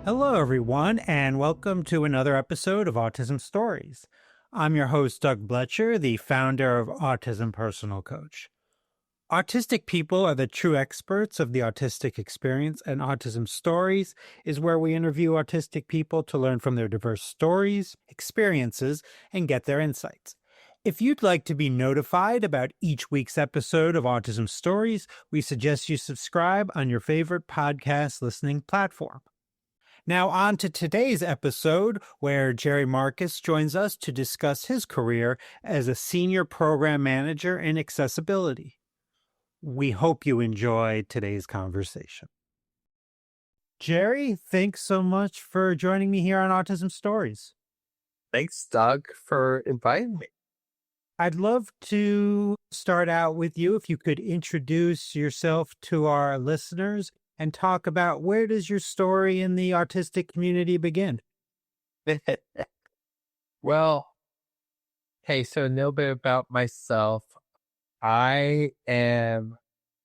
Hello, everyone, and welcome to another episode of Autism Stories. I'm your host, Doug Bletcher, the founder of Autism Personal Coach. Autistic people are the true experts of the autistic experience, and Autism Stories is where we interview autistic people to learn from their diverse stories, experiences, and get their insights. If you'd like to be notified about each week's episode of Autism Stories, we suggest you subscribe on your favorite podcast listening platform. Now, on to today's episode, where Jerry Marcus joins us to discuss his career as a senior program manager in accessibility. We hope you enjoy today's conversation. Jerry, thanks so much for joining me here on Autism Stories. Thanks, Doug, for inviting me. I'd love to start out with you if you could introduce yourself to our listeners and talk about where does your story in the autistic community begin? Well, hey, so a little bit about myself. I am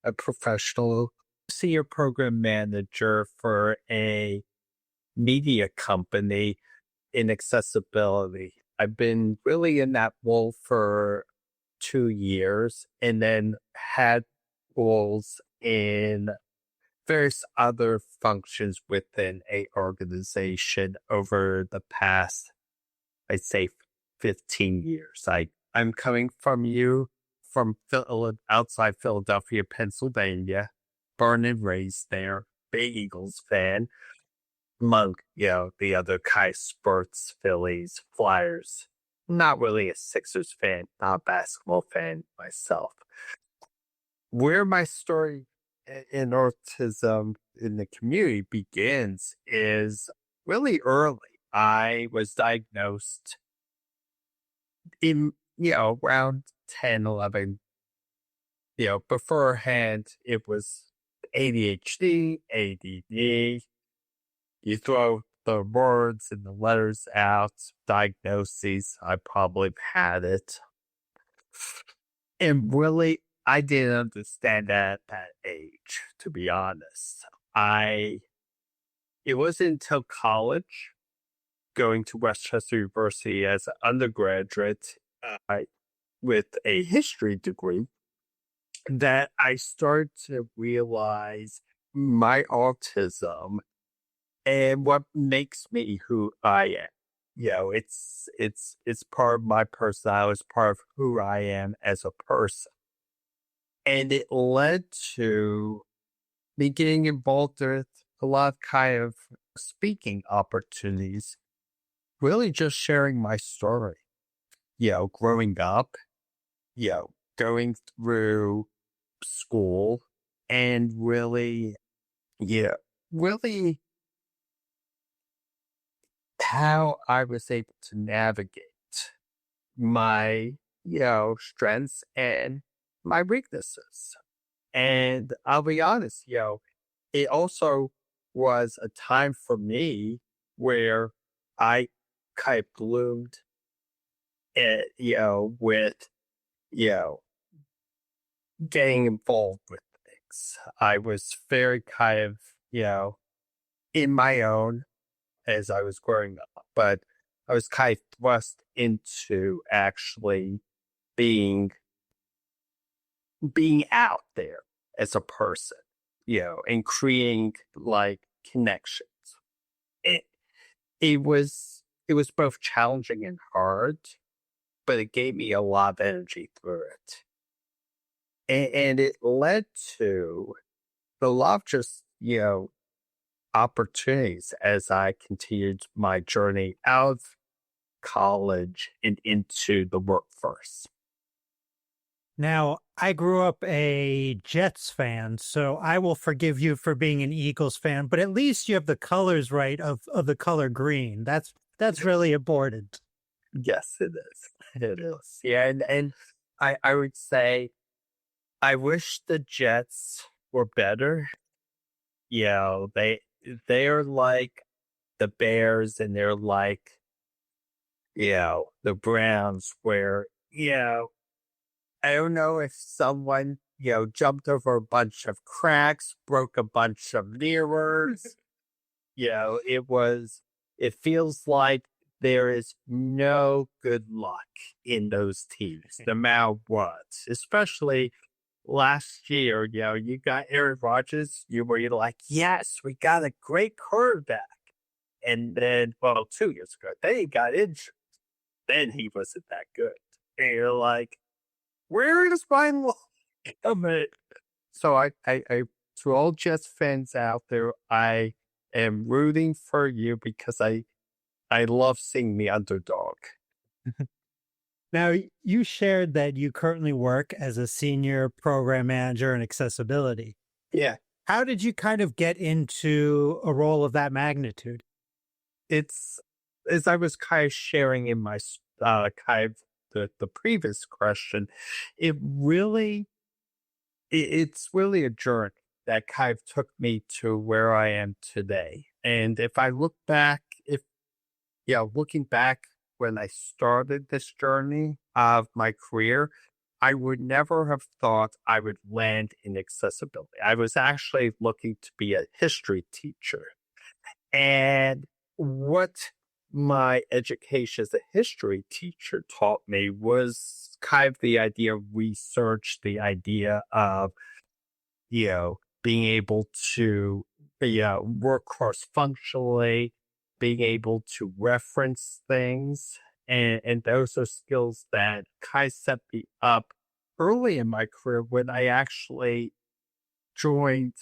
a professional senior program manager for a media company in accessibility. I've been really in that role for 2 years and then had roles in various other functions within a organization over the past, I'd say, 15 years. I'm coming from outside Philadelphia, Pennsylvania, born and raised there, big Eagles fan, among, the other kind of sports, Phillies, Flyers. Not really a Sixers fan, not a basketball fan myself. Where my story in autism in the community begins is really early. I was diagnosed in, around 10, 11. Beforehand, it was ADHD, ADD. You throw the words and the letters out, diagnoses, I probably had it. And really, I didn't understand that at that age, to be honest. It wasn't until college, going to Westchester University as an undergraduate with a history degree, that I started to realize my autism and what makes me who I am. It's part of my personality, it's part of who I am as a person. And it led to me getting involved with a lot of kind of speaking opportunities, really just sharing my story, growing up, going through school and really how I was able to navigate my, strengths and my weaknesses. And I'll be honest, it also was a time for me where I kind of bloomed, with, you know, getting involved with things. I was very kind of, in my own as I was growing up, but I was kind of thrust into actually being out there as a person, and creating like connections. It it was both challenging and hard, but it gave me a lot of energy through it. And it led to a lot of just, opportunities as I continued my journey out of college and into the workforce. Now, I grew up a Jets fan, so I will forgive you for being an Eagles fan, but at least you have the colors right of the color green. That's really important. Yes, it is. It is. Yeah, and I would say I wish the Jets were better. They're like the Bears and they're like, the Browns where, I don't know if someone, jumped over a bunch of cracks, broke a bunch of mirrors, it feels like there is no good luck in those teams, no matter what, especially last year, you got Aaron Rodgers, you're like, yes, we got a great quarterback. And then, well, 2 years ago, then he got injured. Then he wasn't that good. And you're like, where is my luck coming? So to all Jets fans out there, I am rooting for you because I love seeing the underdog. Now, you shared that you currently work as a senior program manager in accessibility. Yeah. How did you kind of get into a role of that magnitude? It's as I was kind of sharing in my kind of the previous question, it's really a journey that kind of took me to where I am today. And if I look back, if looking back when I started this journey of my career, I would never have thought I would land in accessibility. I was actually looking to be a history teacher. And what my education as a history teacher taught me was kind of the idea of research, the idea of, being able to, work cross functionally, being able to reference things. And those are skills that kind of set me up early in my career when I actually joined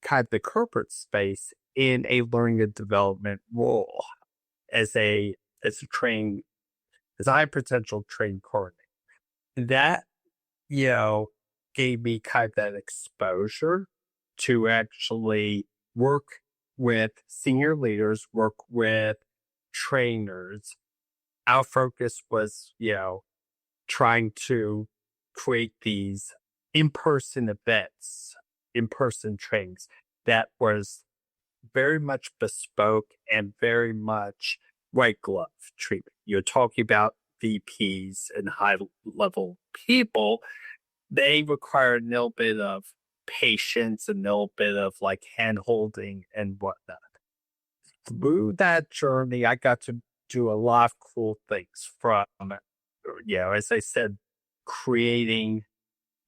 kind of the corporate space in a learning and development role as a train as a high potential train coordinator. That, you know, gave me kind of that exposure to actually work with senior leaders, work with trainers. Our focus was, trying to create these in-person events, in-person trainings that was very much bespoke and very much white glove treatment. You're talking about VPs and high level people. They require a little bit of patience, a little bit of like hand holding and whatnot. Through that journey, I got to do a lot of cool things from, as I said, creating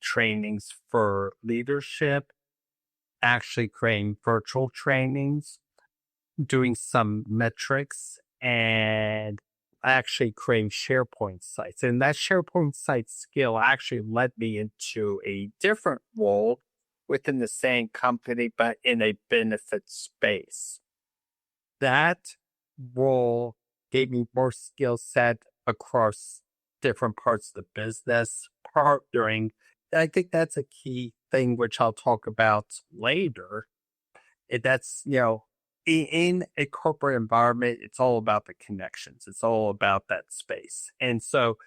trainings for leadership, actually creating virtual trainings, doing some metrics, and actually creating SharePoint sites. And that SharePoint site skill actually led me into a different role within the same company, but in a benefit space. That role gave me more skill set across different parts of the business, partnering. I think that's a key thing, which I'll talk about later. That's, in a corporate environment, it's all about the connections. It's all about that space. And so,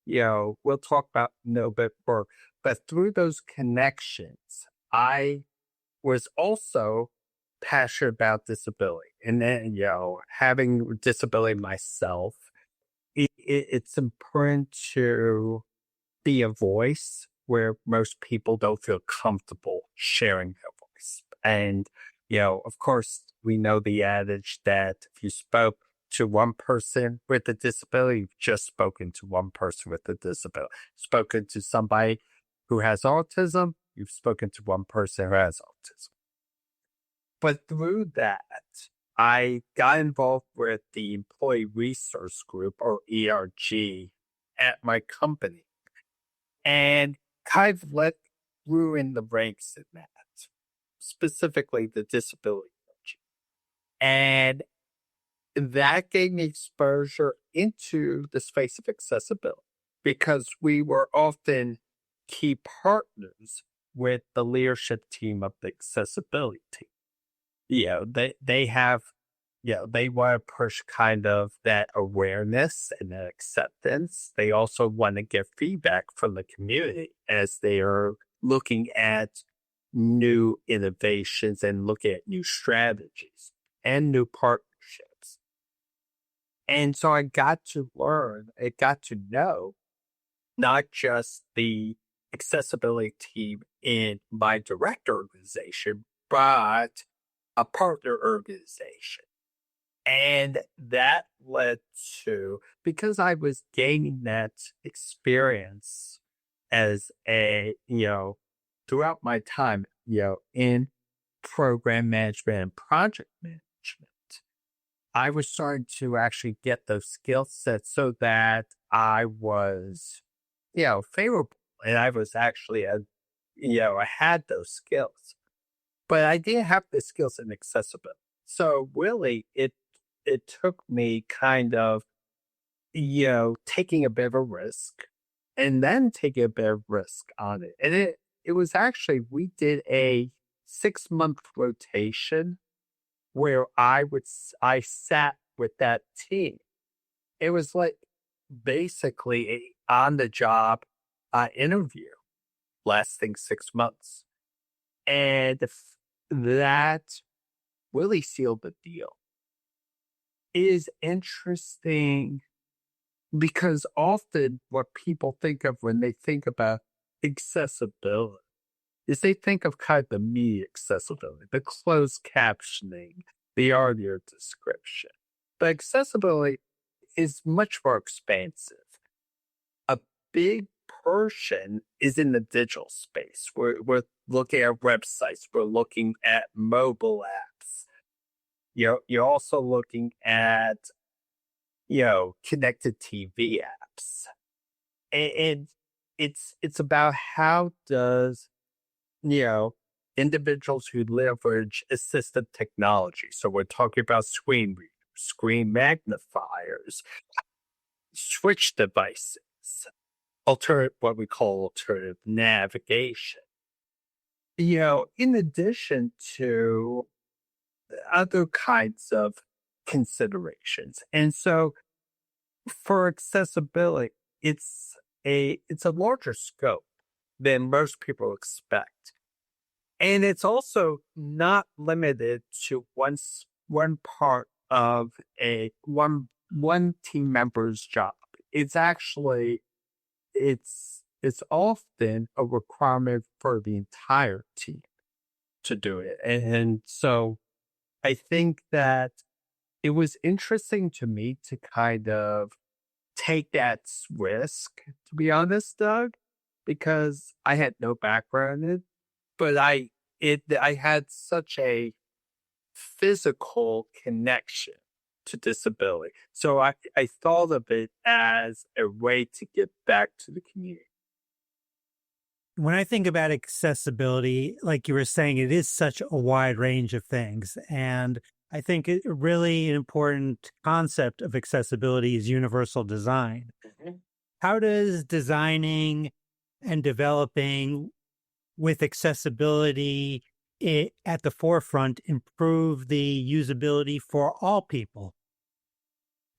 we'll talk about a little bit more, but through those connections, I was also passionate about disability. And then, having disability myself, it's important to be a voice where most people don't feel comfortable sharing their voice. And, of course, we know the adage that if you spoke to one person with a disability, you've just spoken to one person with a disability. Spoken to somebody who has autism, you've spoken to one person who has autism. But through that, I got involved with the Employee Resource Group, or ERG, at my company and kind of grew in the ranks in that, specifically the disability ERG. And that gave me exposure into the space of accessibility because we were often key partners with the leadership team of the accessibility team. They have, they want to push kind of that awareness and that acceptance. They also want to get feedback from the community as they are looking at new innovations and looking at new strategies and new partnerships. And so I got to learn, I got to know not just the accessibility team in my direct organization, but a partner organization. And that led to, because I was gaining that experience as throughout my time, in program management and project management, I was starting to actually get those skill sets so that I was, favorable. And I was actually, I had those skills, but I didn't have the skills in accessibility. So really, it took me kind of, taking a bit of a risk and then taking a bit of risk on it. And it was actually, we did a 6-month rotation where I sat with that team. It was like basically a on the job interview lasting 6 months. And that really sealed the deal. It is interesting because often what people think of when they think about accessibility is they think of kind of the media accessibility, the closed captioning, the audio description. But accessibility is much more expansive. A big portion is in the digital space. We're looking at websites, we're looking at mobile apps. You're also looking at, connected TV apps. And it's about how does, you know, individuals who leverage assistive technology. So we're talking about screen readers, screen magnifiers, switch devices, what we call alternative navigation. In addition to other kinds of considerations. And so for accessibility, it's a larger scope than most people expect. And it's also not limited to one part of one team member's job. It's actually it's often a requirement for the entire team to do it. And so I think that it was interesting to me to kind of take that risk, to be honest, Doug, because I had no background in it, but I had such a physical connection to disability. So I thought of it as a way to get back to the community. When I think about accessibility, like you were saying, it is such a wide range of things. And I think a really important concept of accessibility is universal design. Mhm. How does designing and developing with accessibility at the forefront improve the usability for all people?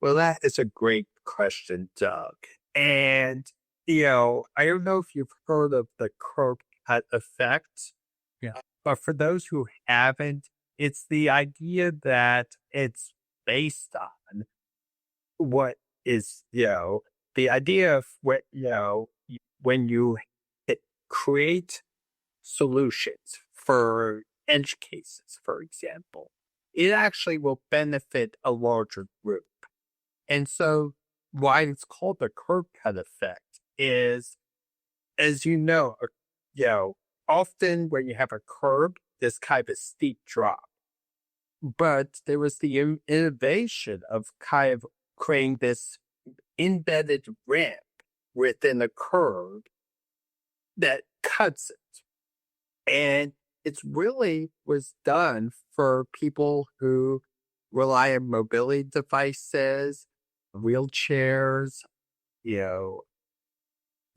Well, that is a great question, Doug. And, I don't know if you've heard of the curb cut effect. Yeah. But for those who haven't, it's the idea that it's based on what is, the idea of when you create solutions for edge cases, for example, it actually will benefit a larger group. And so why it's called the curb cut effect is, as you know, often when you have a curb, there's kind of a steep drop. But there was the innovation of kind of creating this embedded ramp within a curb that cuts it. And it's really was done for people who rely on mobility devices, wheelchairs, you know,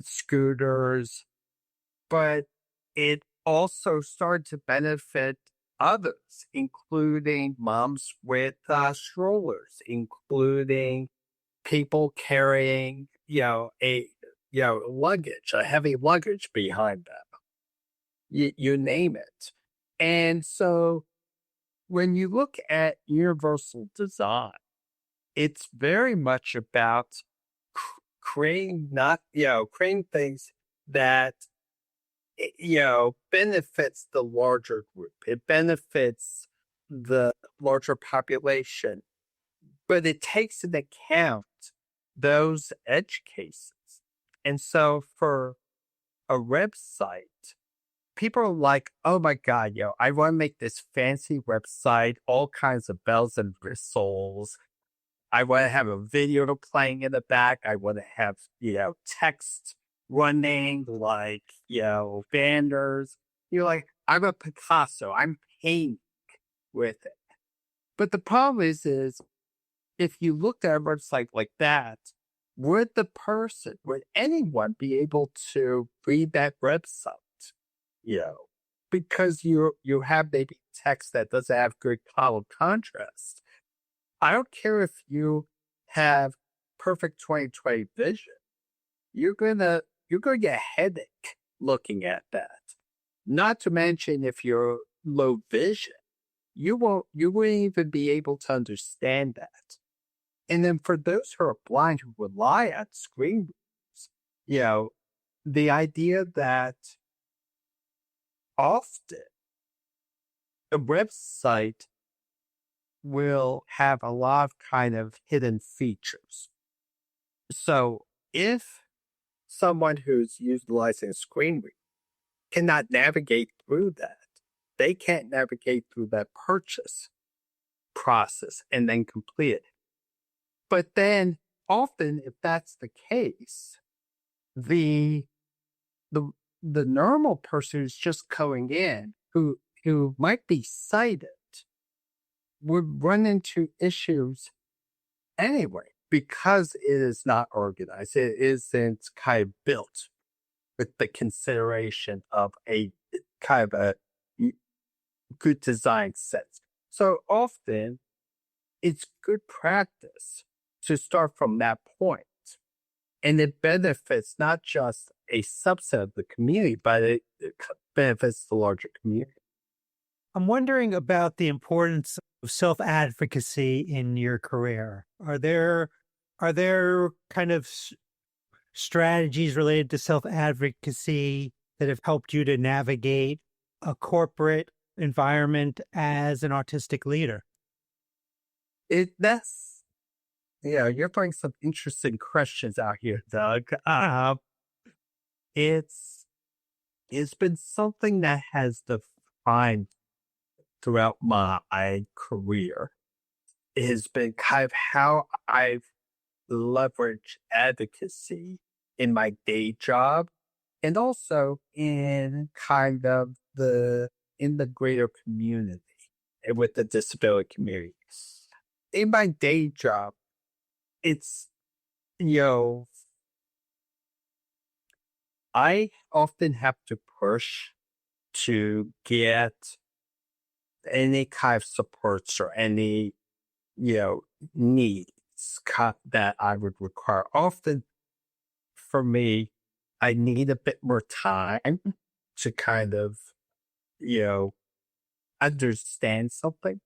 scooters, but it also started to benefit others, including moms with strollers, including people carrying, luggage, a heavy luggage behind them. You name it. And so when you look at universal design, it's very much about creating not, creating things that benefits the larger group. It benefits the larger population, but it takes into account those edge cases. And so for a website, people are like, oh my God, I want to make this fancy website, all kinds of bells and whistles. I want to have a video playing in the back. I want to have, text running like, banners. You're like, I'm a Picasso. I'm painting with it. But the problem is if you looked at a website like that, would anyone be able to read that website? You know, because you have maybe text that doesn't have good color contrast. I don't care if you have perfect 20/20 vision. You're gonna get a headache looking at that. Not to mention if you're low vision, you won't even be able to understand that. And then for those who are blind who rely on screen readers, the idea that often a website will have a lot of kind of hidden features. So if someone who's utilizing a screen reader cannot navigate through that, they can't navigate through that purchase process and then complete it. But then often, if that's the case, the the the normal person who's just going in who might be sighted would run into issues anyway because it is not organized. It isn't kind of built with the consideration of a kind of a good design sense. So often it's good practice to start from that point. And it benefits not just a subset of the community, but it benefits the larger community. I'm wondering about the importance of self-advocacy in your career. Are there kind of strategies related to self-advocacy that have helped you to navigate a corporate environment as an autistic leader? That's you're throwing some interesting questions out here, Doug. It's it's been something that has defined throughout my career. It has been kind of how I've leveraged advocacy in my day job and also in kind of in the greater community and with the disability community. In my day job, it's you know, I often have to push to get any kind of supports or any, needs that I would require. Often for me, I need a bit more time to kind of, you know, understand something.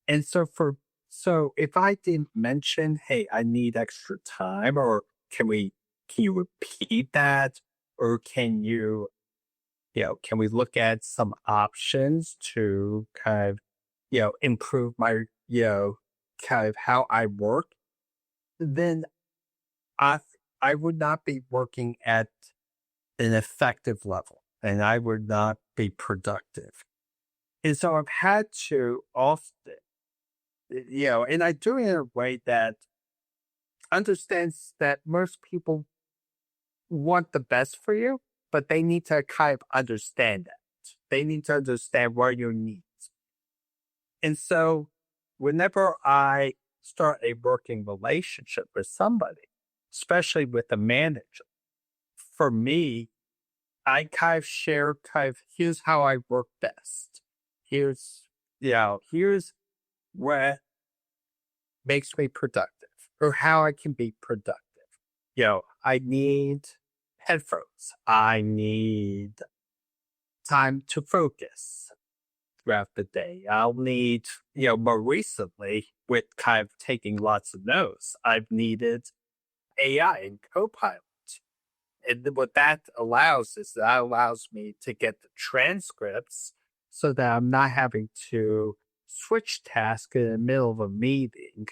And so if I didn't mention, hey, I need extra time, or can you repeat that? Or can we look at some options to kind of, improve my, kind of how I work? Then I, I would not be working at an effective level and I would not be productive. And so I've had to often, and I do it in a way that understands that most people want the best for you, but they need to kind of understand that. They need to understand what your needs. And so whenever I start a working relationship with somebody, especially with a manager, for me, I kind of share here's how I work best. Here's here's what makes me productive or how I can be productive. I need headphones. I need time to focus throughout the day. I'll need, more recently with kind of taking lots of notes, I've needed AI and Copilot. And what that allows me to get the transcripts so that I'm not having to switch task in the middle of a meeting,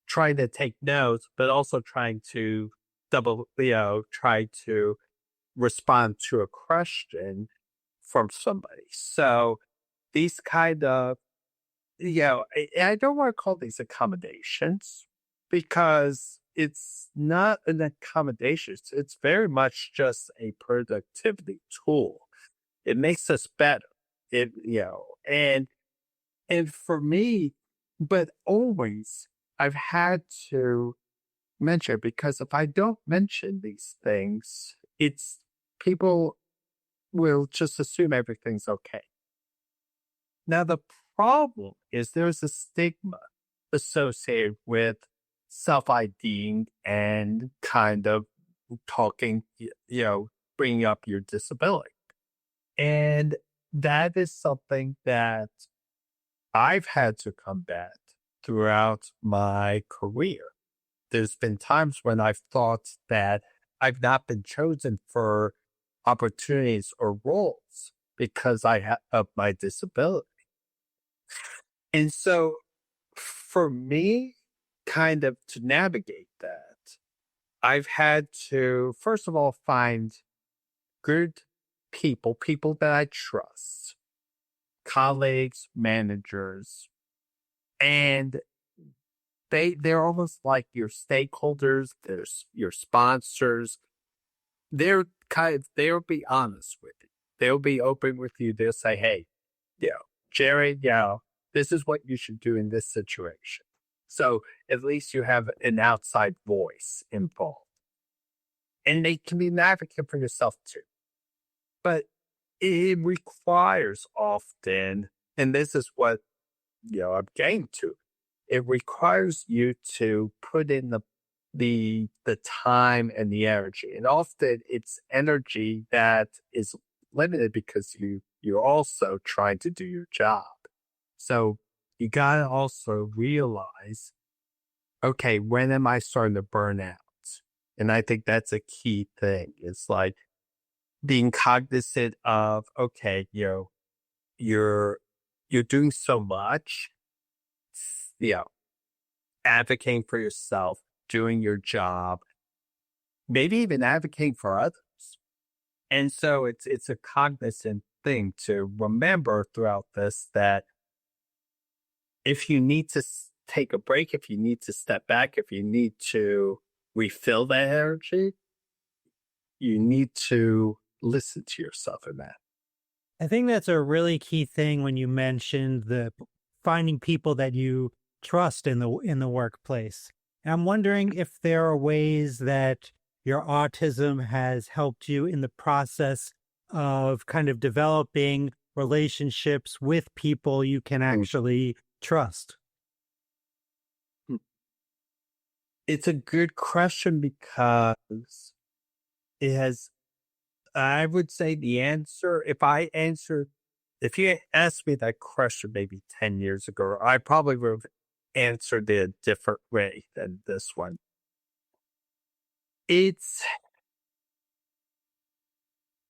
trying to take notes, but also trying to try to respond to a question from somebody. So these kind of, I don't want to call these accommodations because it's not an accommodation. It's very much just a productivity tool. It makes us better. And for me, but always I've had to mention because if I don't mention these things, it's people will just assume everything's okay. Now, the problem is there's a stigma associated with self IDing and kind of talking, bringing up your disability. And that is something that I've had to combat throughout my career. There's been times when I've thought that I've not been chosen for opportunities or roles because I have of my disability. And so for me, kind of to navigate that, I've had to, first of all, find good people that I trust, colleagues, managers, and they're almost like your stakeholders, there's your sponsors. They'll be honest with you. They'll be open with you. They'll say, hey, Jerry, this is what you should do in this situation. So at least you have an outside voice involved. And they can be an advocate for yourself too. But it requires often, and this is what I'm getting to, it requires you to put in the time and the energy. And often it's energy that is limited because you're also trying to do your job. So you gotta also realize, okay, when am I starting to burn out? And I think that's a key thing. It's like being cognizant of, okay, you're doing so much, you know, advocating for yourself, doing your job, maybe even advocating for others. And so it's a cognizant thing to remember throughout this that if you need to take a break, if you need to step back, if you need to refill that energy, you need to listen to yourself in that. I think that's a really key thing when you mentioned the finding people that you trust in the workplace. And I'm wondering if there are ways that your autism has helped you in the process of kind of developing relationships with people you can actually trust. Mm. It's a good question because it has, I would say the answer, if you asked me that question maybe 10 years ago, I probably would have answered it a different way than this one. It's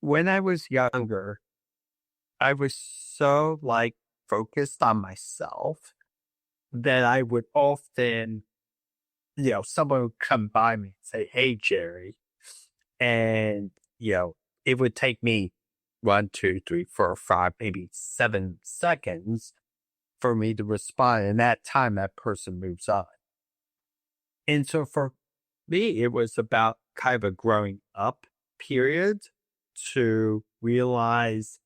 when I was younger, I was so focused on myself that I would often, someone would come by me and say, hey, Jerry. And, it would take me 1, 2, 3, 4, 5, maybe 7 seconds for me to respond. And that time, that person moves on. And so for me, it was about kind of a growing up period to realize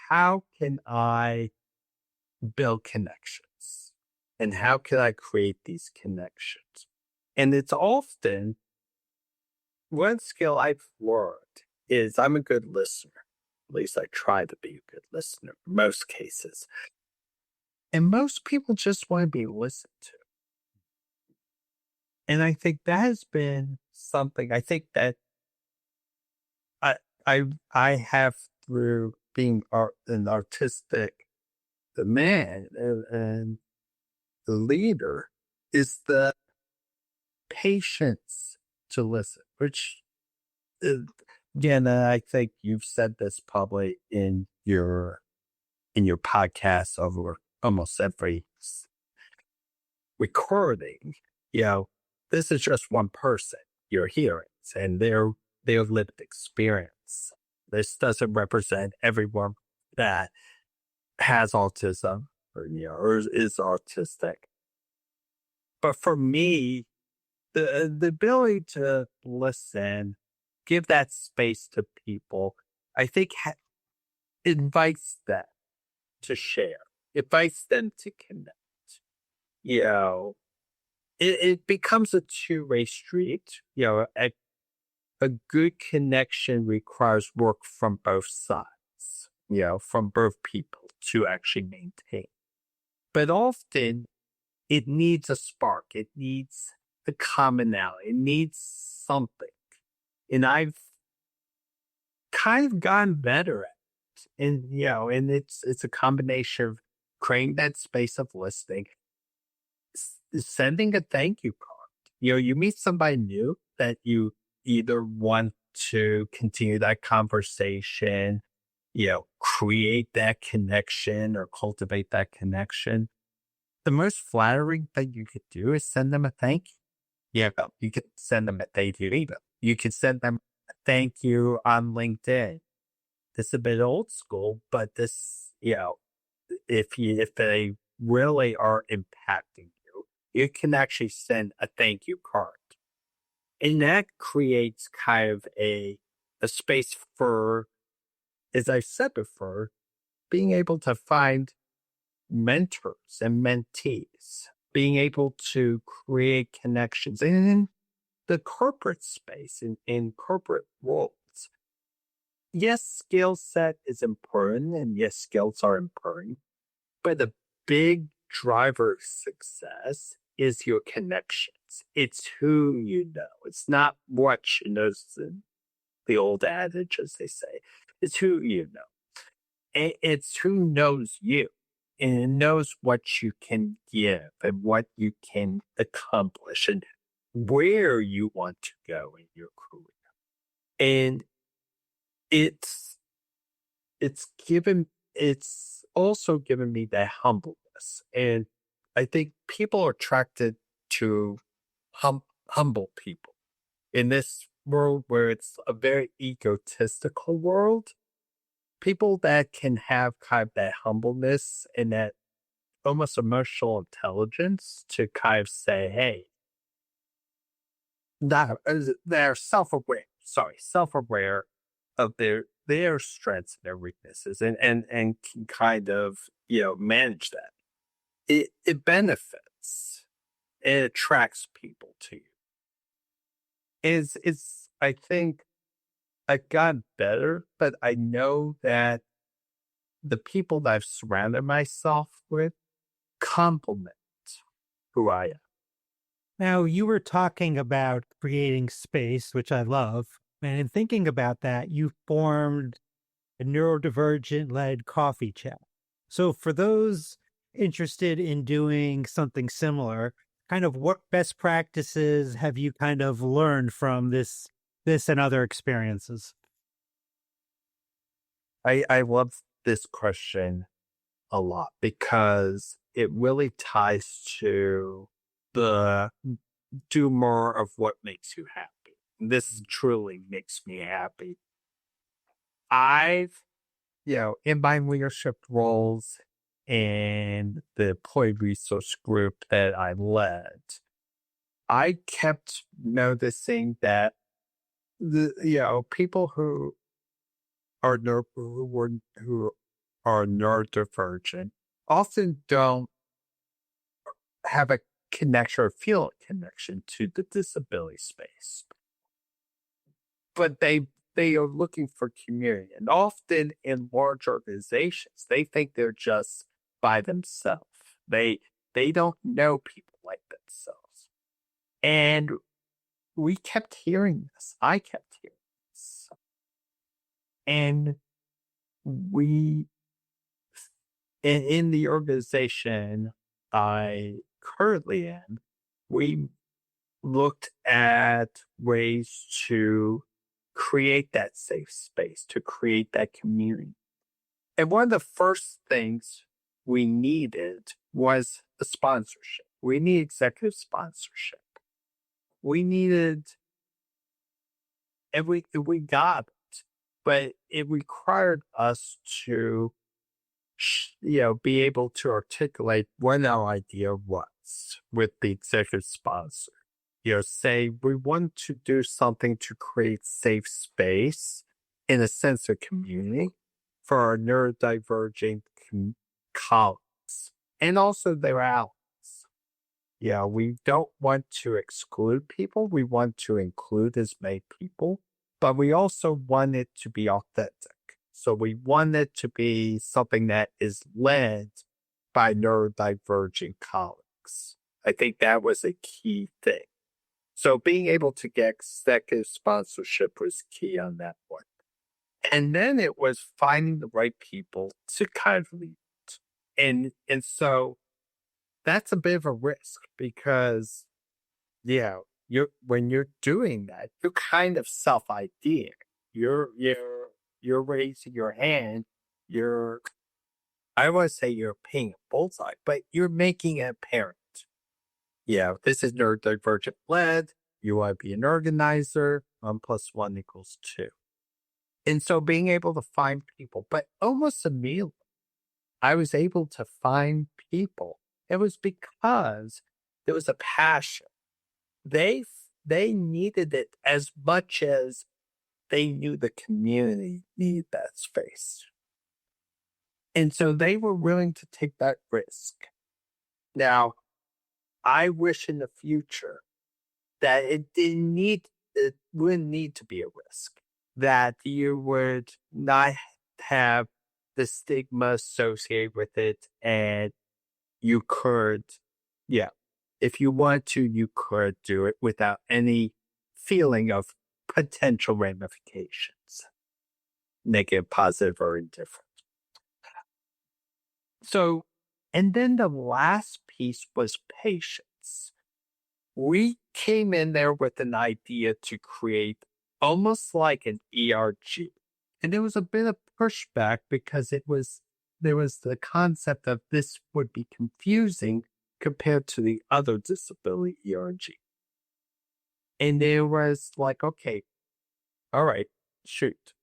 how can I build connections and how can I create these connections? And it's often one skill I've learned is I'm a good listener. At least I try to be a good listener in most cases. And most people just want to be listened to. And I think that has been something I think that I I have through being an artistic man and the leader is the patience to listen, which uh, again, I think you've said this probably in your in your podcast over almost every recording, this is just one person you're hearing and their lived experience. This doesn't represent everyone that has autism or is autistic. But for me, the ability to listen, give that space to people, I think invites them to share, invites them to connect. You know, it becomes a two-way street. A good connection requires work from both sides, from both people to actually maintain. But often it needs a spark. It needs the commonality. It needs something. And I've kind of gotten better at it. And it's a combination of creating that space of listening, sending a thank you card. You meet somebody new that you either want to continue that conversation, create that connection or cultivate that connection. The most flattering thing you could do is send them a thank you. You could send them a thank you email. You could send them a thank you on LinkedIn. This is a bit old school, but this, if they really are impacting you, you can actually send a thank you card. And that creates kind of a space for, as I said before, being able to find mentors and mentees, being able to create connections. And in the corporate space, in corporate roles, yes, skill set is important and yes, skills are important, but the big driver of success is your connections. It's who you know. It's not what you know, the old adage, as they say. It's who you know. It's who knows you and knows what you can give and what you can accomplish and where you want to go in your career. And it's it's also given me that humbleness. And I think people are attracted to humble people in this world where it's a very egotistical world. People that can have kind of that humbleness and that almost emotional intelligence to kind of say, hey, they're self-aware of their strengths and their weaknesses and can kind of, manage that. It benefits. It attracts people to you. It's I think I've gotten better, but I know that the people that I've surrounded myself with complement who I am. Now, you were talking about creating space, which I love. And in thinking about that, you formed a neurodivergent led coffee chat. So, for those interested in doing something similar, kind of what best practices have you kind of learned from this and other experiences? I love this question a lot because it really ties to the do more of what makes you happy. This truly makes me happy. I've, in my leadership roles and the employee resource group that I led, I kept noticing that people who are neurodivergent often don't have a connection or feel a connection to the disability space, but they are looking for community. And often in large organizations, they think they're just by themselves. They don't know people like themselves. And we kept hearing this. I kept hearing this. And we in the organization I currently am, we looked at ways to create that safe space, to create that community. And one of the first things we needed was a sponsorship. We need executive sponsorship. We needed, and we got it, but it required us to, be able to articulate what our idea was with the executive sponsor. Say we want to do something to create safe space in a sense of community for our neurodivergent colleagues and also their allies. Yeah, we don't want to exclude people. We want to include as many people, but we also want it to be authentic. So we want it to be something that is led by neurodivergent colleagues. I think that was a key thing. So being able to get executive sponsorship was key on that one. And then it was finding the right people to kind of lead. And so that's a bit of a risk because, when you're doing that, you're kind of self-IDing. You're raising your hand. I want to say you're paying a bullseye, but you're making it apparent. Yeah, this is neurodivergent led. You want to be an organizer. 1+1=2. And so being able to find people, but almost immediately, I was able to find people. It was because there was a passion. They they needed it as much as they knew the community needed that space. And so they were willing to take that risk. Now, I wish in the future that it wouldn't need to be a risk, that you would not have the stigma associated with it and you could, yeah, if you want to, you could do it without any feeling of potential ramifications, negative, positive, or indifferent. So, and then the last piece was patience. We came in there with an idea to create almost like an ERG. And there was a bit of pushback because there was the concept of this would be confusing compared to the other disability ERG. And there was like, okay, all right, shoot,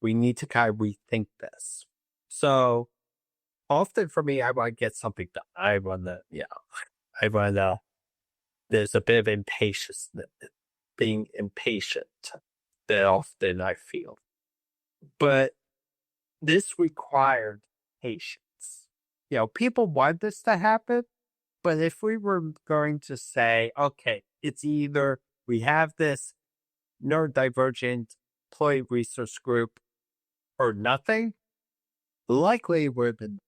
we need to kind of rethink this. So often for me, I want to get something done. I want to, there's a bit of impatience, being impatient that often I feel. But this required patience. People want this to happen, but if we were going to say, okay, it's either we have this neurodivergent employee resource group or nothing, likely it would have been,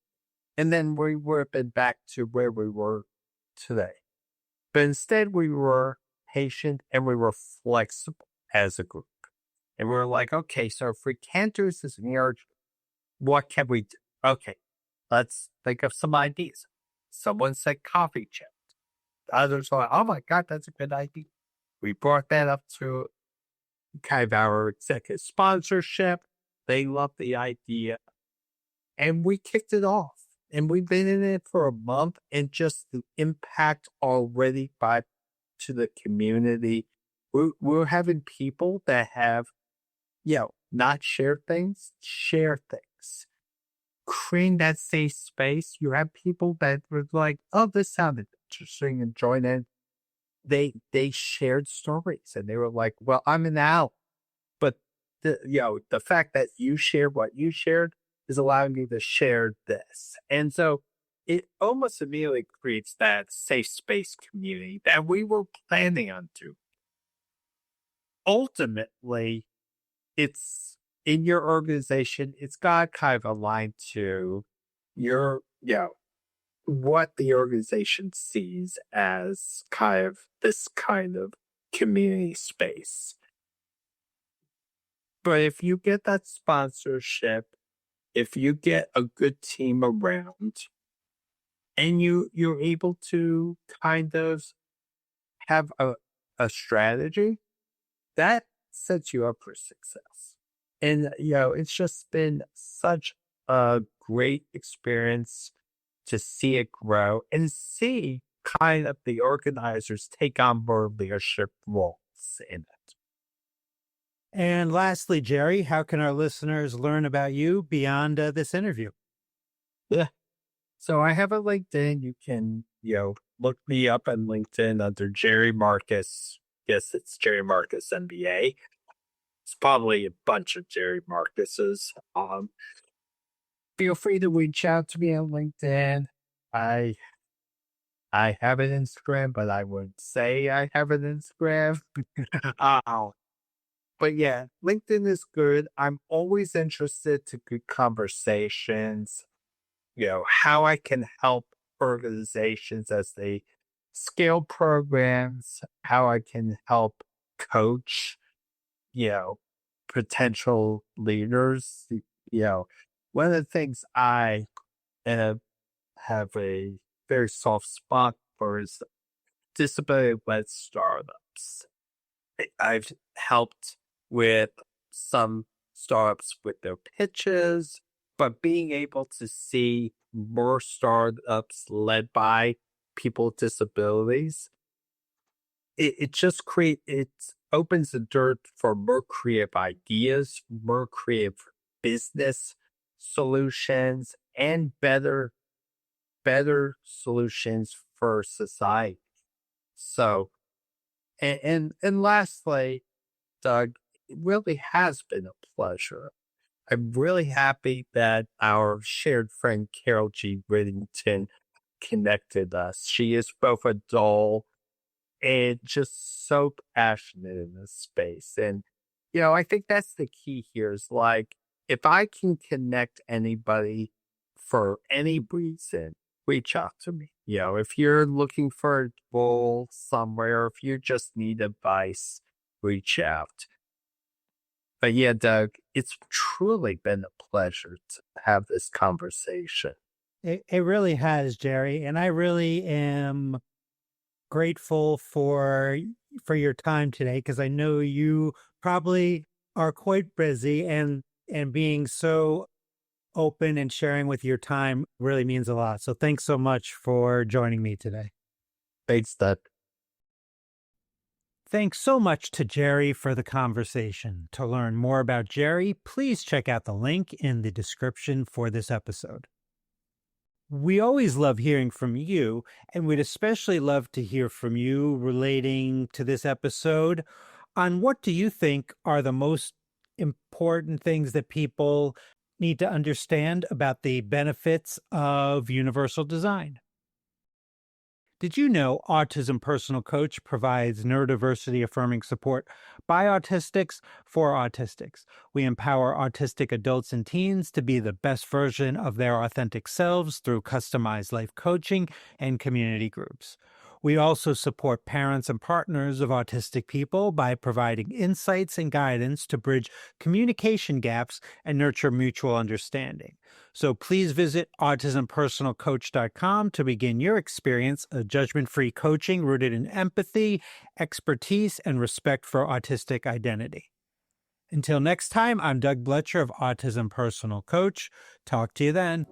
and then we would have been back to where we were today. But instead, we were patient and we were flexible as a group. And we were like, okay, so if we can't do this as an ERG, what can we do? Okay, let's think of some ideas. Someone said coffee chat. Others were like, oh my God, that's a good idea. We brought that up to kind of our executive sponsorship. They loved the idea. And we kicked it off. And we've been in it for a month, and just the impact already to the community. We're having people that have, not share things, share things. Creating that safe space. You have people that were like, oh, this sounded interesting, and join in. They shared stories and they were like, well, I'm an owl. But the fact that you shared what you shared is allowing me to share this. And so it almost immediately creates that safe space community that we were planning on to. Ultimately, it's in your organization, it's got kind of aligned to your, what the organization sees as this kind of community space. But if you get that sponsorship, if you get a good team around, and you're able to kind of have a strategy, that sets you up for success. And it's just been such a great experience to see it grow and see kind of the organizers take on more leadership roles in it. And lastly, Jerry, how can our listeners learn about you beyond this interview? Yeah. So I have a LinkedIn. You can, look me up on LinkedIn under Jerry Marcus. Yes, it's Jerry Marcus MBA. It's probably a bunch of Jerry Marcuses. Feel free to reach out to me on LinkedIn. I I have an Instagram, but I wouldn't say I have an Instagram. uh, but yeah, LinkedIn is good. I'm always interested to good conversations, how I can help organizations as they scale programs, how I can help coach, you know, potential leaders. You know, one of the things I uh, have a very soft spot for is disability led startups. I've helped with some startups with their pitches, but being able to see more startups led by people with disabilities, it just it opens the door for more creative ideas, more creative business solutions, and better solutions for society. So, and lastly, Doug, it really has been a pleasure. I'm really happy that our shared friend Carol G. Whittington connected us. She is both a doll and just so passionate in this space. And, I think that's the key here is like, if I can connect anybody for any reason, reach out to me. If you're looking for a role somewhere, if you just need advice, reach out. But yeah, Doug, it's truly been a pleasure to have this conversation. It really has, Jerry, and I really am grateful for your time today because I know you probably are quite busy and being so open and sharing with your time really means a lot. So thanks so much for joining me today. Thanks, Doug. Thanks so much to Jerry for the conversation. To learn more about Jerry, please check out the link in the description for this episode. We always love hearing from you, and we'd especially love to hear from you relating to this episode on what do you think are the most important things that people need to understand about the benefits of universal design. Did you know Autism Personal Coach provides neurodiversity affirming support by autistics for autistics? We empower autistic adults and teens to be the best version of their authentic selves through customized life coaching and community groups. We also support parents and partners of autistic people by providing insights and guidance to bridge communication gaps and nurture mutual understanding. So please visit autismpersonalcoach.com to begin your experience of judgment-free coaching rooted in empathy, expertise, and respect for autistic identity. Until next time, I'm Doug Bletcher of Autism Personal Coach. Talk to you then.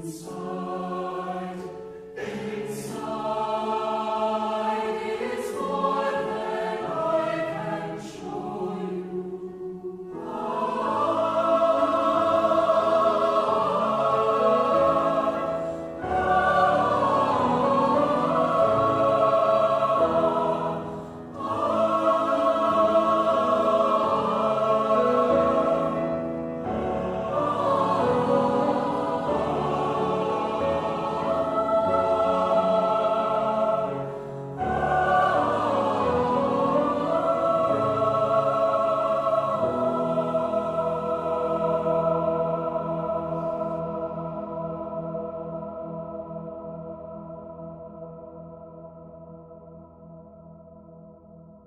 Inside